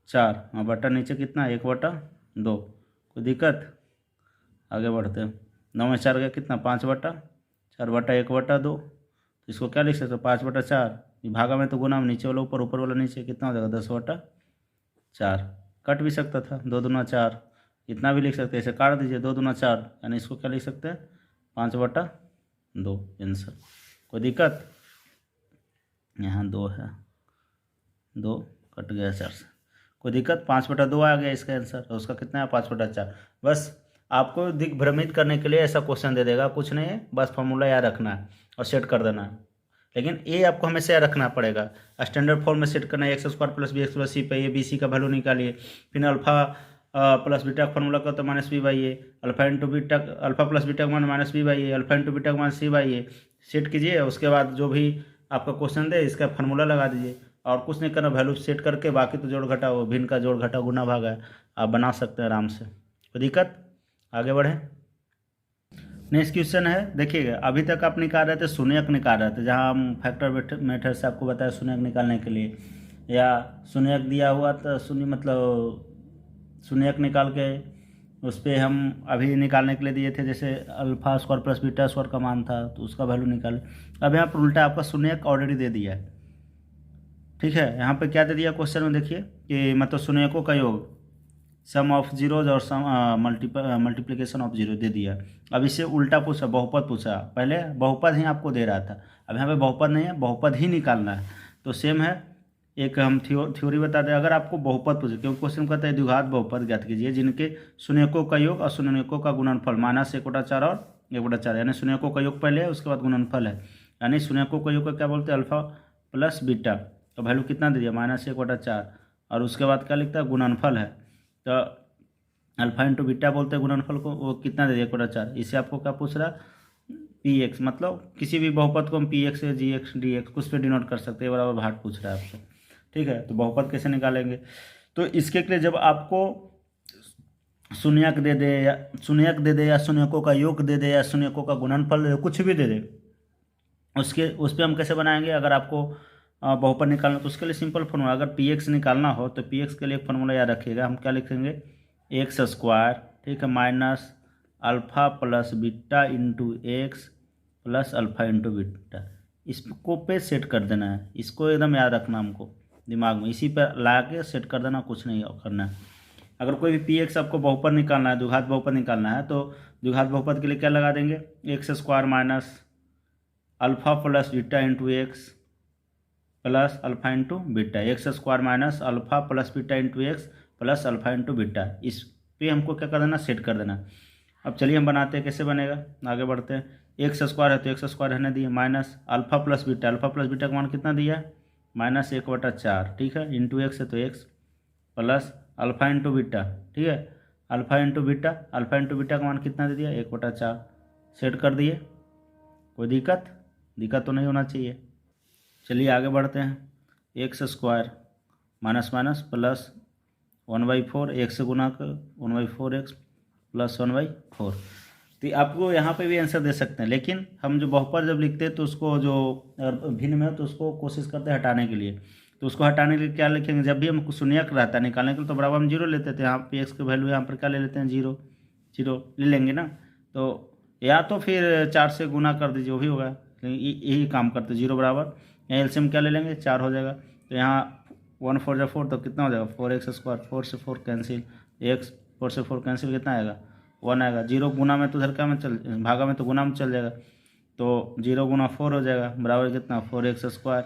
4 और बटा नीचे कितना 1/2। कोई दिक्कत, आगे बढ़ते हैं। 9 में 4 गया कितना 5/4 बटा 1/2, तो इसको क्या लिख सकते हो 5/4, भागा में तो गुना में नीचे वाला ऊपर, ऊपर वाला नीचे, कितना हो जाएगा 10/4। कट भी सकता था 2 दूना 4, इतना भी लिख सकते हैं, ऐसे काट दीजिए 2 दूना 4, यानी इसको क्या लिख सकते हैं 5/2 आंसर। कोई दिक्कत, यहाँ 2 है, 2 कट गया 4 से, कोई दिक्कत, 5/2 आ गया इसका आंसर, और उसका कितना है 5/4। बस आपको दिग्भ्रमित करने के लिए ऐसा क्वेश्चन दे देगा, कुछ नहीं है, बस फॉर्मूला याद रखना है और सेट कर देना है। लेकिन ये आपको हमेशा याद रखना पड़ेगा, स्टैंडर्ड फॉर्म में सेट करना है, x² + bx + c पे ये bc का वैल्यू निकालिए, फिर अल्फा प्लस बीटा का फॉर्मूला का तो -b/a, alpha into beta, alpha plus beta का मान -b/a, अल्फा इंटू बीटा का मान c/a, सेट कीजिए। उसके बाद जो भी आपका क्वेश्चन दे इसका फार्मूला लगा दीजिए, और कुछ नहीं करना, वैल्यू सेट करके बाकी तो जोड़ घटा, वो भिन्न का जोड़ घटा गुना भागा है, आप बना सकते हैं आराम से। कोई दिक्कत, आगे बढ़ें। नेक्स्ट क्वेश्चन है, देखिएगा अभी तक आप निकाल रहे थे शून्यक निकाल रहे थे, जहाँ हम फैक्टर मेथड से आपको बताया शून्यक निकालने के लिए, या शून्यक दिया हुआ तो शून्य मतलब शून्यक निकाल के उस पर हम अभी निकालने के लिए दिए थे, जैसे alpha square plus beta square का मान था तो उसका वैल्यू निकाले। अब यहाँ पर उल्टा आपका शून्यक ऑलरेडी दे दिया है, ठीक है। यहाँ पे क्या दे दिया क्वेश्चन में, देखिए कि मतलब शून्यकों का योग, सम ऑफ जीरोज और सम मल्टीप्लिकेशन ऑफ जीरो दे दिया। अब इससे उल्टा पूछा, बहुपद पूछा, पहले बहुपद ही आपको दे रहा था, अब यहाँ पे बहुपद नहीं है, बहुपद ही निकालना है। तो सेम है, एक हम थ्योरी बता दें, अगर आपको बहुपद पूछे, क्योंकि क्वेश्चन कहता है द्विघात बहुपद ज्ञात कीजिए जिनके शून्यकों का योग और शून्यकों का गुणनफल -1/4 और 1/4, यानी शून्यकों का योग पहले है उसके बाद गुणनफल है, यानी शून्यकों का योग का क्या बोलते हैं अल्फा प्लस बीटा, तो वैल्यू कितना दे दिया -1/4, और उसके बाद क्या लिखता है गुणनफल है, तो अल्फा इंटू बीटा बोलते हैं गुणनफल को, वो कितना दे दिया 1/4। इससे आपको क्या पूछ रहा px, मतलब किसी भी बहुपद को हम px या gx dx कुछ पे डिनोट कर सकते हैं, बराबर भाट पूछ रहा है आपसे, ठीक है। तो बहुपद कैसे निकालेंगे, तो इसके लिए जब आपको शून्यक दे दे या शून्यकों का योग दे दे या शून्यकों का गुणनफल दे दे, कुछ भी दे दे, उस पर हम कैसे बनाएंगे। अगर आपको बहुपद निकालना तो उसके लिए सिंपल फॉर्मूला, अगर px निकालना हो तो px के लिए एक फॉर्मूला याद रखिएगा, हम क्या लिखेंगे x², ठीक है, minus alpha plus beta into x plus alpha into beta, इसको पे सेट कर देना है, इसको एकदम याद रखना हमको दिमाग में, इसी पर ला के सेट कर देना, कुछ नहीं करना है। अगर कोई भी px आपको बहुपद निकालना है, द्विघात बहुपद निकालना है, तो द्विघात बहुपद के लिए क्या लगा देंगे x² minus alpha plus beta into x plus alpha into beta, x² minus alpha plus beta into x plus alpha into beta, इस पे हमको क्या कर देना सेट कर देना। अब चलिए हम बनाते हैं, कैसे बनेगा, आगे बढ़ते हैं। x² है तो x² रहने दिए, माइनस अल्फा प्लस बीटा का मान कितना दिया है -1/4, ठीक है, इंटू एक्स है तो x plus alpha into beta, ठीक है, अल्फा इंटू बीटा का मान कितना दे दिया 1/4, सेट कर दिए। कोई दिक्कत तो नहीं होना चाहिए। चलिए आगे बढ़ते हैं। x² minus minus plus 1/4, x से गुना कर 1/4x प्लस 1/4, तो आपको यहाँ पे भी आंसर दे सकते हैं, लेकिन हम जो बहुपद जब लिखते हैं तो उसको जो भिन्न में तो उसको कोशिश करते हैं हटाने के लिए, तो उसको हटाने के लिए क्या लिखेंगे, जब भी हमको शून्यक रहता है निकालने के लिए तो बराबर हम 0 लेते थे, यहाँ पे x की वैल्यू यहाँ पर क्या ले लेते हैं 0 ले लेंगे ना, तो या तो फिर 4 से गुना कर दीजिए, वो भी होगा, यही काम करते 0 बराबर, यहाँ एलसीएम क्या ले लेंगे 4 हो जाएगा, तो यहाँ 1 4 जा 4 तो कितना हो जाएगा 4x², 4 से 4 कैंसिल, x 4 से 4 कैंसिल, कितना आएगा 1 आएगा, 0 गुना में तो उधर क्या में चल, भागा में तो गुना में चल जाएगा, तो 0 गुना 4 हो जाएगा, बराबर कितना 4x²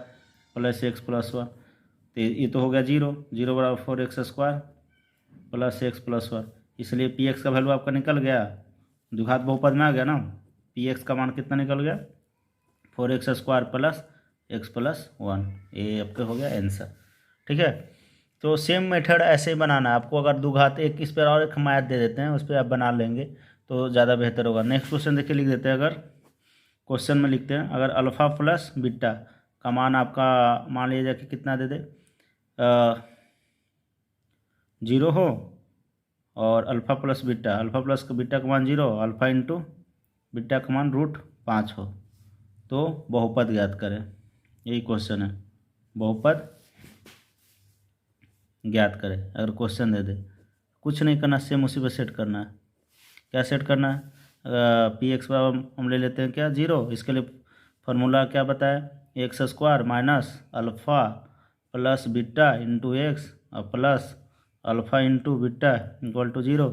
प्लस x प्लस 1, तो ये तो हो गया 0 बराबर 4x² प्लस x प्लस 1, इसलिए px का वैल्यू आपका निकल गया, द्विघात बहुपद में आ गया ना, px का मान कितना निकल गया 4x² प्लस x प्लस 1, ये आपका हो गया आंसर, ठीक है। तो सेम मेथड ऐसे ही बनाना है आपको। अगर दो घात एक इस पर और एक मैथ दे देते हैं, उस पर आप बना लेंगे तो ज़्यादा बेहतर होगा। नेक्स्ट क्वेश्चन देखिए, लिख देते हैं। अगर क्वेश्चन में लिखते हैं, अगर अल्फ़ा प्लस बीटा का मान आपका मान लीजिए कि कितना दे दे, 0 हो, और अल्फ़ा प्लस का बीटा का मान 0, अल्फ़ा इंटू बीटा का मान √5 हो, तो बहुपद ज्ञात करें। यही क्वेश्चन है, बहुपद ज्ञात करें। अगर क्वेश्चन दे दे, कुछ नहीं करना, सेम उसी पर सेट करना है। क्या सेट करना है? पी एक्स बराबर हम ले लेते हैं क्या, 0। इसके लिए फार्मूला क्या बताया, x² minus alpha plus beta into x और plus alpha into beta equal to 0।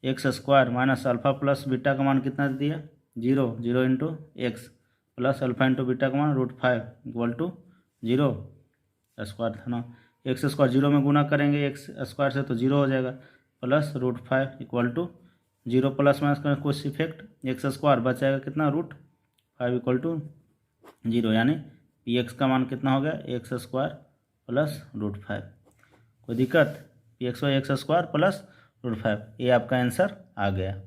x² minus alpha plus beta का मान कितना दे दिया, 0 into x plus alpha into beta का मान √5 इक्वल टू 0 स्क्वायर था ना। x² 0 में गुना करेंगे x² से तो 0 हो जाएगा, plus √5 equal to 0 plus minus का कुछ इफेक्ट, x² बचाएगा कितना, √5 इक्वल टू 0, यानी पी एक्स का मान कितना हो गया, x² प्लस √5। कोई दिक्कत, पी एक्स x² प्लस √5, ये आपका आंसर आ गया।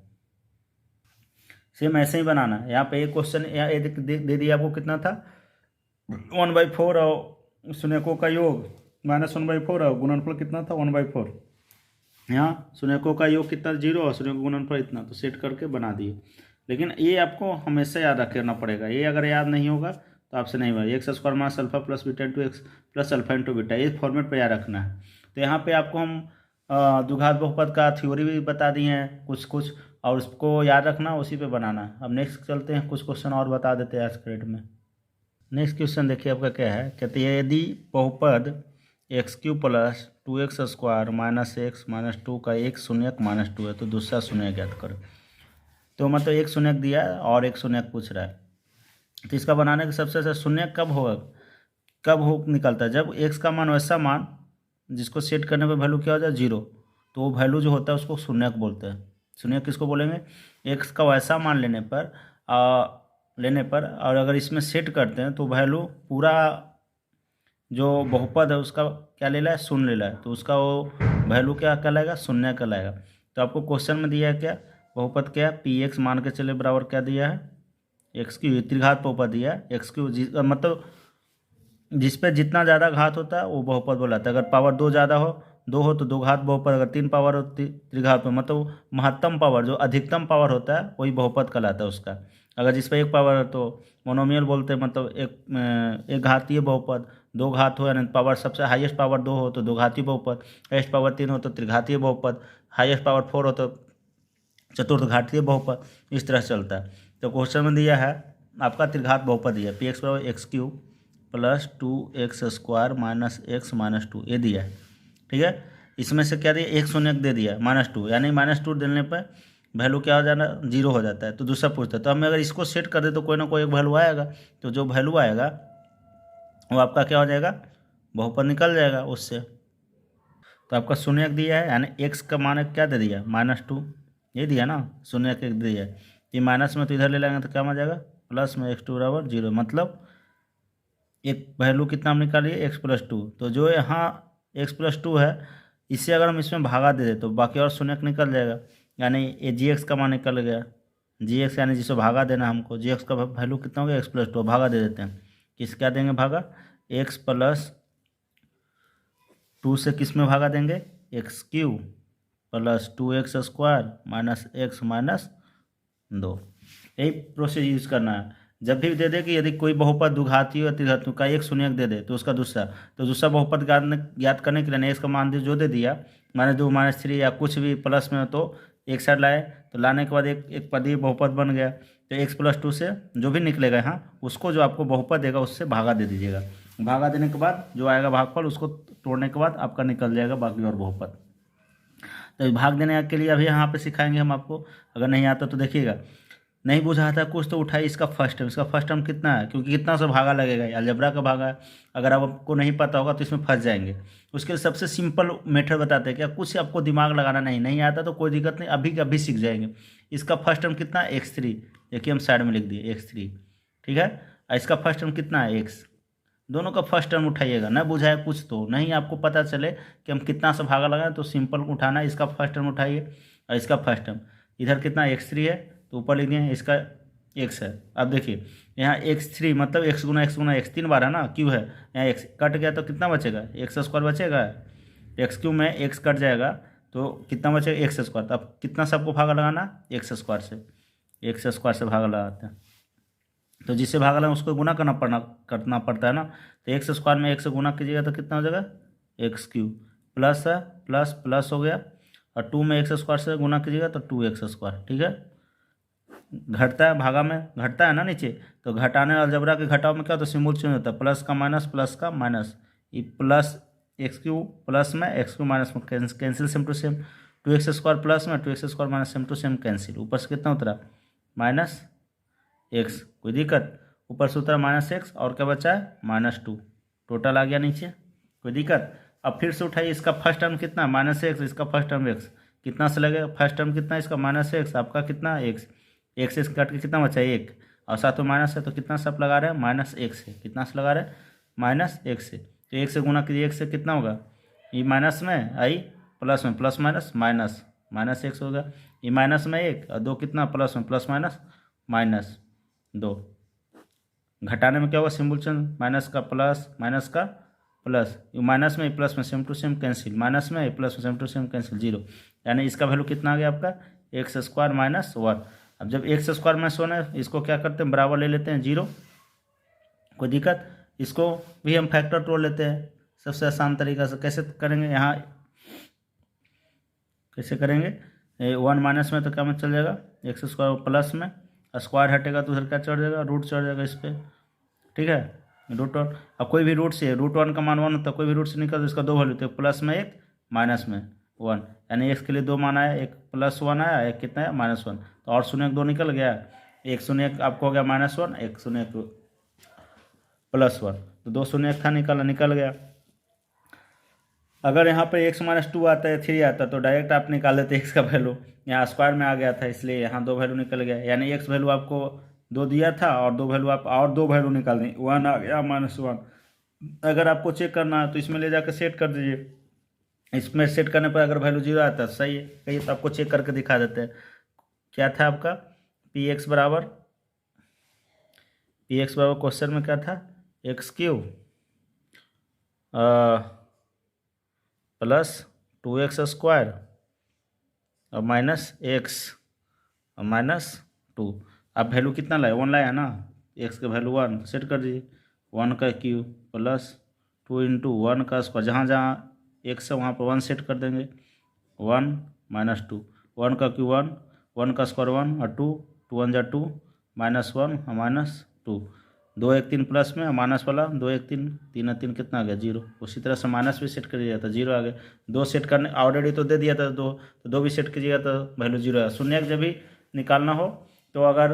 सेम ऐसे ही बनाना है। यहाँ पे एक क्वेश्चन यहाँ दे दिया आपको, कितना था, 1/4 और शून्यकों का योग -1/4 और गुणनफल कितना था, 1/4। यहाँ शून्यकों का योग कितना, 0 और शून्य का गुणनफल इतना, तो सेट करके बना दिए। लेकिन ये आपको हमेशा याद रखना पड़ेगा, ये अगर याद नहीं होगा तो आपसे नहीं होगा। x² minus alpha plus beta into x plus alpha into beta, ये फॉर्मेट पर याद रखना है। तो यहाँ पे आपको हम द्विघात बहुपद का थ्योरी भी बता दिए हैं कुछ, और उसको याद रखना, उसी पे बनाना है। अब नेक्स्ट चलते हैं, कुछ क्वेश्चन और बता देते हैं आज के डेट में। नेक्स्ट क्वेश्चन देखिए आपका क्या है, कहते हैं यदि बहुपद x³ plus 2x² minus x minus 2 का एक शून्यक -2 है, तो दूसरा शून्यक ज्ञात करो। तो मतलब एक शून्यक दिया है और एक शून्यक पूछ रहा है, तो इसका बनाने का सबसे अच्छा शून्यक कब होगा, निकलता है जब x का मान वैसा मान जिसको सेट करने पर वैल्यू क्या हो जाए, 0, तो वो वैल्यू जो होता है उसको शून्यक बोलते हैं। शून्यक किसको बोलेंगे, x का वैसा मान लेने पर और अगर इसमें सेट करते हैं तो वैल्यू पूरा जो बहुपद है उसका क्या ले रहा है, शून्य ले रहा है, तो उसका वो वैल्यू क्या कहलाएगा, शून्य कहलाएगा। तो आपको क्वेश्चन में दिया है क्या, बहुपद क्या, पी एक्स मान के चले बराबर क्या दिया है, x³ त्रिघात बहुपद दिया है। x³ मतलब जिस पे जितना ज़्यादा घात होता है वो बहुपद बोलाता है। अगर पावर 2 ज़्यादा हो, 2 हो तो दो घात बहुपद, अगर 3 पावर हो त्रिघात में, मतलब महत्तम पावर जो अधिकतम पावर होता है वही बहुपद कहलाता है उसका। अगर जिस पर एक पावर है तो मोनोमियल बोलते हैं, मतलब एक घातीय बहुपद। 2 घात हो यानी पावर सबसे हाईएस्ट पावर 2 हो तो दो घातीय बहुपद, हाईएस्ट पावर 3 हो तो त्रिघातीय बहुपद, हाईएस्ट पावर 4 हो तो चतुर्थ घातीय बहुपद। इस तरह चलता है। तो क्वेश्चन में दिया है आपका त्रिघात बहुपद दिया, पी एक्स बराबर x³ plus 2x² minus x minus 2, ये दिया है, ठीक है। इसमें से क्या दिया, एक शून्यक दे दिया -2, यानी -2 देने पर वैल्यू क्या हो जाना, 0 हो जाता है। तो दूसरा पूछता है, तो हम अगर इसको सेट कर दे तो कोई ना कोई एक वैल्यू आएगा, तो जो वैल्यू आएगा वो आपका क्या हो जाएगा, बहुपद निकल जाएगा उससे। तो आपका शून्यक दिया है, यानी x का मान क्या दे दिया, -2, ये दिया ना, शून्यक एक दिया है। ये माइनस में तो इधर ले लेंगे तो क्या आ जाएगा, प्लस में x² बराबर 0, मतलब एक वैल्यू कितना हम निकालिए, x+2। तो जो यहाँ x+2 है, इसे अगर हम इसमें भागा दे दें तो बाकी और शून्यक निकल जाएगा, यानी ये gx का मान निकल गया। gx यानी जिसे भागा देना हमको, gx का वैल्यू कितना हो गया, x+2, भागा दे देते हैं। किस क्या देंगे भागा, x+2 से किस में भागा देंगे, x³ plus 2x² minus x minus 2। यही प्रोसेस यूज़ करना है। जब भी दे दे कि यदि कोई बहुपद द्विघाती या त्रिघाती का एक शून्यक दे दे तो उसका दूसरा, तो दूसरा बहुपद ज्ञात करने के लिए इसका मान जो दे दिया -2 -3 या कुछ भी प्लस में, तो एक साइड लाए, तो लाने के बाद एक पदीय बहुपद बन गया। तो x+2 से जो भी निकलेगा यहाँ, उसको जो आपको बहुपद देगा उससे भागा दे दीजिएगा। भागा देने के बाद जो आएगा भागफल, उसको तोड़ने के बाद आपका निकल जाएगा बाकी और बहुपद। तो भाग देने के लिए अभी यहाँ पे सिखाएंगे हम आपको, अगर नहीं आता तो देखिएगा। नहीं बुझा था कुछ तो उठाइए इसका फर्स्ट टर्म कितना है, क्योंकि कितना से भागा लगेगा, अलजेब्रा का भागा है। अगर आपको नहीं पता होगा तो इसमें फंस जाएंगे। उसके लिए सबसे सिंपल मेथड बताते हैं, क्या कुछ आपको दिमाग लगाना नहीं आता तो कोई दिक्कत नहीं, अभी के अभी सीख जाएंगे। इसका फर्स्ट टर्म कितना है, x3, देखिए हम साइड में लिख दिए x3, ठीक है। इसका फर्स्ट टर्म कितना है, x, दोनों का फर्स्ट टर्म उठाइएगा, ना बुझाए कुछ तो नहीं, आपको पता चले कि हम कितना से भागा लगाएं तो सिंपल उठाना है, इसका फर्स्ट टर्म उठाइए और इसका फर्स्ट टर्म। इधर कितना x3 है तो ऊपर लिख दिए, इसका x है। अब देखिए यहाँ x3 मतलब x गुना x 3 बार है ना, क्यों है यहाँ x कट गया तो कितना बचेगा, एक्स स्क्वायर बचेगा। एक्स क्यू में x कट जाएगा तो कितना बचेगा, एक्स स्क्वायर। तो अब कितना से आपको भागा लगाना, एक्स स्क्वायर से भागा लगाते हैं। तो जिससे भागा लगा उसको गुना करना पड़ता है ना। तो एक्स स्क्वायर में एक से गुना कीजिएगा तो कितना हो जाएगा, एक्स क्यूब प्लस है, प्लस प्लस हो गया, और 2 में एक्स स्क्वायर से गुना कीजिएगा तो 2x²। ठीक है, घटता है, भागा में घटता है ना नीचे, तो घटाने अलजबरा के घटाव में क्या होता है, सिंबल चेंज होता है, प्लस का माइनस, ये प्लस एक्स क्यू प्लस में एक्स क्यू माइनस में cancel, same to same, 2x² plus में 2x² minus same to same cancel. ऊपर से कितना उतरा, -x, कोई दिक्कत, ऊपर से उतरा -x और क्या बचा है -2, टोटल आ गया नीचे, कोई दिक्कत। अब फिर से उठाइए, इसका फर्स्ट टर्म कितना -x, इसका फर्स्ट टर्म x, कितना से लगेगा, फर्स्ट टर्म कितना इसका -x, आपका कितना x से काट के कितना बचा 1, और साथ में माइनस है तो कितना से आप लगा रहे हैं -x से, कितना से लगा रहे हैं -x से। तो 1 से गुना कीजिए, 1 से कितना होगा, ये माइनस में आई प्लस में प्लस माइनस -x होगा, ये माइनस में 1 और 2 कितना प्लस में प्लस -2। घटाने में क्या होगा, सिंबल चेंज, माइनस का प्लस, ये माइनस में प्लस में same to same cancel, minus में प्लस में सेम टू सेम कैंसिल, 0। यानी इसका वैल्यू कितना आ गया आपका, x² -1। अब जब x² -1 है, इसको क्या करते हैं, बराबर ले लेते हैं 0, कोई दिक्कत। इसको भी हम फैक्टर तोड़ लेते हैं सबसे आसान तरीका से। कैसे करेंगे, यहाँ कैसे करेंगे, 1 माइनस में तो क्या में चल जाएगा, x² प्लस में, स्क्वायर हटेगा तो उधर क्या चढ़ जाएगा, रूट चढ़ जाएगा इस पर। ठीक है, √1। अब कोई भी रूट से, √1 का मान 1 होता है, कोई भी रूट से निकल तो इसका 2 वैल्यू, तो प्लस में 1 माइनस में 1, यानी x के लिए 2 मान आया, एक +1 आया, एक कितना है -1। तो और 0 2 निकल गया, 1 0 आपको हो गया -1, 1 0 +1, तो 2 0 था, निकल गया। अगर यहाँ पे x -2 आता है, 3 आता तो डायरेक्ट आप निकाल लेते x का वैल्यू, यहाँ स्क्वायर में आ गया था इसलिए यहाँ 2 वैल्यू निकल गया। यानी x वैल्यू आपको 2 दिया था और 2 वैल्यू आप और 2 वैल्यू निकाल दें, 1 आ गया -1। अगर आपको चेक करना है तो इसमें ले जाकर सेट कर दीजिए, इसमें सेट करने पर अगर वैल्यू 0 आता है सही है, कहिए तो आपको चेक करके दिखा देते हैं। क्या था आपका px बराबर क्वेश्चन में क्या था, x³ प्लस 2x² और -x और -2। आप वैल्यू कितना लाए, 1 लाया ना, x का वैल्यू 1 सेट कर दीजिए, 1 का क्यूब प्लस 2 × 1 का स्क्वायर, जहाँ जहाँ x है वहाँ पर 1 सेट कर देंगे, 1 -2, 1 का क्यूब 1, 1 का स्क्वायर 1 और 2, 2 1 जा 2, -1 और -2, 2 1 3 प्लस में माइनस वाला 2 1 3 3 3 कितना आ गया 0। उसी तरह से माइनस भी सेट कर दिया था, 0 आ गया। 2 सेट करने ऑलरेडी तो दे दिया था 2, तो 2 भी सेट कीजिएगा तो वैल्यू 0 है। शून्य जब भी निकालना हो तो अगर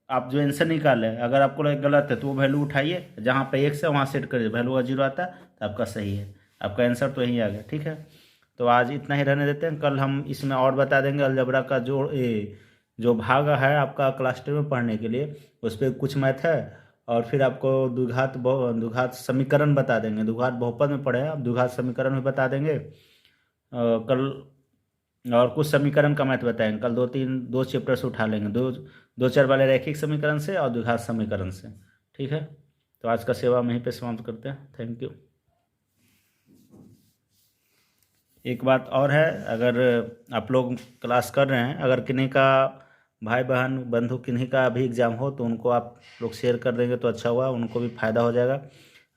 आप जो आंसर निकाले, अगर आपको लगे गलत है तो वो वैल्यू उठाइए, जहाँ पे x है वहाँ सेट करिए, वैल्यू का 0 आता है तो आपका सही है, आपका आंसर तो यही आ गया। ठीक है, तो आज इतना ही रहने देते हैं, कल हम इसमें और बता देंगे अलजबरा का जो भाग है आपका क्लास 10 में पढ़ने के लिए, उस पर कुछ मैथ है, और फिर आपको द्विघात समीकरण बता देंगे, द्विघात बहुपद में पढ़े हैं, अब द्विघात समीकरण भी बता देंगे कल, और कुछ समीकरण का मैथ बताएंगे कल। 2 चैप्टर से उठा लेंगे, 2 4 वाले रैखिक समीकरण से और द्विघात समीकरण से। ठीक है, तो आज का सेवा हम यहीं पे समाप्त करते हैं, थैंक यू। एक बात और है, अगर आप लोग क्लास कर रहे हैं, अगर किन्हीं का भाई बहन बंधु किन्हीं का अभी एग्ज़ाम हो तो उनको आप लोग शेयर कर देंगे तो अच्छा हुआ, उनको भी फ़ायदा हो जाएगा।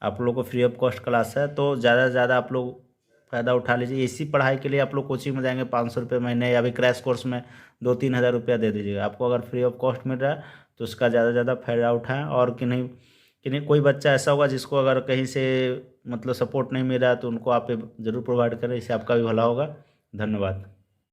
आप लोगों को फ्री ऑफ कॉस्ट क्लास है, तो ज़्यादा से ज़्यादा आप लोग फ़ायदा उठा लीजिए। इसी पढ़ाई के लिए आप लोग कोचिंग में जाएंगे 500 रुपये महीने, या भी क्रैश कोर्स में 2-3 हज़ार रुपया दे दीजिएगा। आपको अगर फ्री ऑफ कॉस्ट मिल रहा है तो उसका ज़्यादा से ज़्यादा फ़ायदा उठाएँ। और किन्हीं कोई बच्चा ऐसा होगा जिसको अगर कहीं से मतलब सपोर्ट नहीं मिल रहा है तो उनको आप ज़रूर प्रोवाइड करें, इससे आपका भी भला होगा। धन्यवाद।